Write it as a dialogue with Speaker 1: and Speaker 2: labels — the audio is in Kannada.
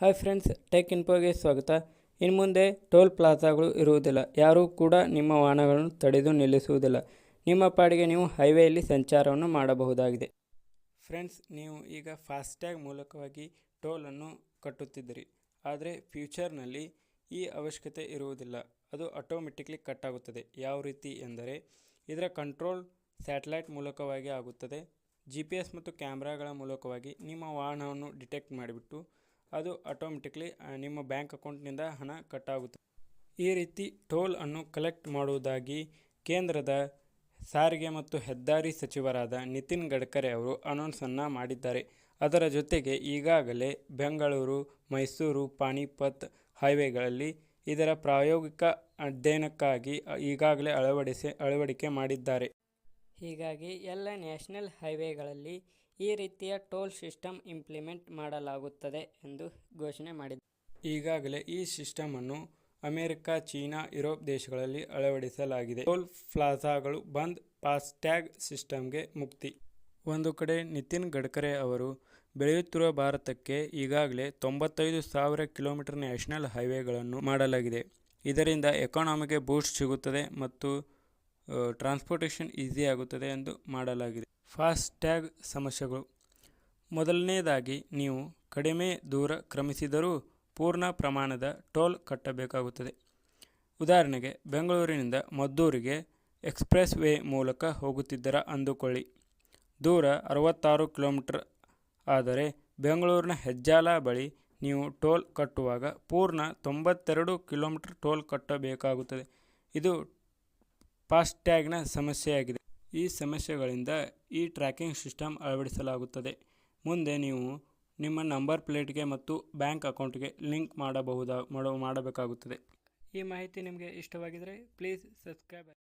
Speaker 1: ಹಾಯ್ ಫ್ರೆಂಡ್ಸ್, ಟೆಕ್ ಇನ್ಫೋಗೆ ಸ್ವಾಗತ. ಇನ್ನು ಮುಂದೆ ಟೋಲ್ ಪ್ಲಾಜಾಗಳು ಇರುವುದಿಲ್ಲ. ಯಾರೂ ಕೂಡ ನಿಮ್ಮ ವಾಹನಗಳನ್ನು ತಡೆದು ನಿಲ್ಲಿಸುವುದಿಲ್ಲ. ನಿಮ್ಮ ಪಾಡಿಗೆ ನೀವು ಹೈವೇಯಲ್ಲಿ ಸಂಚಾರವನ್ನು ಮಾಡಬಹುದಾಗಿದೆ. ಫ್ರೆಂಡ್ಸ್, ನೀವು ಈಗ ಫಾಸ್ಟ್ಯಾಗ್ ಮೂಲಕವಾಗಿ ಟೋಲನ್ನು ಕಟ್ಟುತ್ತಿದ್ದೀರಿ. ಆದರೆ ಫ್ಯೂಚರ್ನಲ್ಲಿ ಈ ಅವಶ್ಯಕತೆ ಇರುವುದಿಲ್ಲ. ಅದು ಆಟೋಮೆಟಿಕ್ಲಿ ಕಟ್ ಆಗುತ್ತದೆ. ಯಾವ ರೀತಿ ಎಂದರೆ ಇದರ ಕಂಟ್ರೋಲ್ ಸ್ಯಾಟಲೈಟ್ ಮೂಲಕವಾಗಿ ಆಗುತ್ತದೆ. GPS ಮತ್ತು ಕ್ಯಾಮ್ರಾಗಳ ಮೂಲಕವಾಗಿ ನಿಮ್ಮ ವಾಹನವನ್ನು ಡಿಟೆಕ್ಟ್ ಮಾಡಿಬಿಟ್ಟು ಅದು ಆಟೋಮೆಟಿಕ್ಲಿ ನಿಮ್ಮ ಬ್ಯಾಂಕ್ ಅಕೌಂಟ್ನಿಂದ ಹಣ ಕಟ್ಟಾಗುತ್ತದೆ. ಈ ರೀತಿ ಟೋಲ್ ಅನ್ನು ಕಲೆಕ್ಟ್ ಮಾಡುವುದಾಗಿ ಕೇಂದ್ರದ ಸಾರಿಗೆ ಮತ್ತು ಹೆದ್ದಾರಿ ಸಚಿವರಾದ ನಿತಿನ್ ಗಡ್ಕರಿ ಅವರು ಅನೌನ್ಸನ್ನು ಮಾಡಿದ್ದಾರೆ. ಅದರ ಜೊತೆಗೆ ಈಗಾಗಲೇ ಬೆಂಗಳೂರು, ಮೈಸೂರು, ಪಾಣಿಪತ್ ಹೈವೇಗಳಲ್ಲಿ ಇದರ ಪ್ರಾಯೋಗಿಕ ಅಧ್ಯಯನಕ್ಕಾಗಿ ಈಗಾಗಲೇ ಅಳವಡಿಕೆ ಮಾಡಿದ್ದಾರೆ. ಹೀಗಾಗಿ ಎಲ್ಲ ನ್ಯಾಷನಲ್ ಹೈವೇಗಳಲ್ಲಿ ಈ ರೀತಿಯ ಟೋಲ್ ಸಿಸ್ಟಮ್ ಇಂಪ್ಲಿಮೆಂಟ್ ಮಾಡಲಾಗುತ್ತದೆ ಎಂದು ಘೋಷಣೆ ಮಾಡಿದೆ. ಈಗಾಗಲೇ ಈ ಸಿಸ್ಟಮ್ ಅನ್ನು ಅಮೆರಿಕ, ಚೀನಾ, ಯುರೋಪ್ ದೇಶಗಳಲ್ಲಿ ಅಳವಡಿಸಲಾಗಿದೆ. ಟೋಲ್ ಪ್ಲಾಜಾಗಳು ಬಂದ್, ಫಾಸ್ಟ್ಯಾಗ್ ಸಿಸ್ಟಮ್ಗೆ ಮುಕ್ತಿ. ಒಂದು ಕಡೆ ನಿತಿನ್ ಗಡ್ಕರಿ ಅವರು ಬೆಳೆಯುತ್ತಿರುವ ಭಾರತಕ್ಕೆ ಈಗಾಗಲೇ 95,000 ಕಿಲೋಮೀಟರ್ ನ್ಯಾಷನಲ್ ಹೈವೇಗಳನ್ನು ಮಾಡಲಾಗಿದೆ. ಇದರಿಂದ ಎಕಾನಮಿಗೆ ಬೂಸ್ಟ್ ಸಿಗುತ್ತದೆ ಮತ್ತು ಟ್ರಾನ್ಸ್ಪೋರ್ಟೇಷನ್ ಈಸಿ ಆಗುತ್ತದೆ ಎಂದು ಮಾಡಲಾಗಿದೆ. ಫಾಸ್ಟ್ಯಾಗ್ ಸಮಸ್ಯೆಗಳು. ಮೊದಲನೆಯದಾಗಿ, ನೀವು ಕಡಿಮೆ ದೂರ ಕ್ರಮಿಸಿದರೂ ಪೂರ್ಣ ಪ್ರಮಾಣದ ಟೋಲ್ ಕಟ್ಟಬೇಕಾಗುತ್ತದೆ. ಉದಾಹರಣೆಗೆ, ಬೆಂಗಳೂರಿನಿಂದ ಮದ್ದೂರಿಗೆ ಎಕ್ಸ್ಪ್ರೆಸ್ ವೇ ಮೂಲಕ ಹೋಗುತ್ತಿದ್ದೀರಾ ಅಂದುಕೊಳ್ಳಿ. ದೂರ 66 ಕಿಲೋಮೀಟರ್ ಆದರೆ ಬೆಂಗಳೂರಿನ ಹೆಜ್ಜಾಲ ಬಳಿ ನೀವು ಟೋಲ್ ಕಟ್ಟುವಾಗ ಪೂರ್ಣ 92 ಕಿಲೋಮೀಟರ್ ಟೋಲ್ ಕಟ್ಟಬೇಕಾಗುತ್ತದೆ. ಇದು ಫಾಸ್ಟ್ಯಾಗ್ನ ಸಮಸ್ಯೆಯಾಗಿದೆ. ಈ ಸಮಸ್ಯೆಗಳಿಂದ ಈ ಟ್ರ್ಯಾಕಿಂಗ್ ಸಿಸ್ಟಮ್ ಅಳವಡಿಸಲಾಗುತ್ತದೆ. ಮುಂದೆ ನೀವು ನಿಮ್ಮ ನಂಬರ್ ಪ್ಲೇಟ್ಗೆ ಮತ್ತು ಬ್ಯಾಂಕ್ ಅಕೌಂಟ್ಗೆ ಲಿಂಕ್ ಮಾಡಬೇಕಾಗುತ್ತದೆ. ಈ ಮಾಹಿತಿ ನಿಮಗೆ ಇಷ್ಟವಾಗಿದ್ದರೆ ಪ್ಲೀಸ್ ಸಬ್ಸ್ಕ್ರೈಬ್.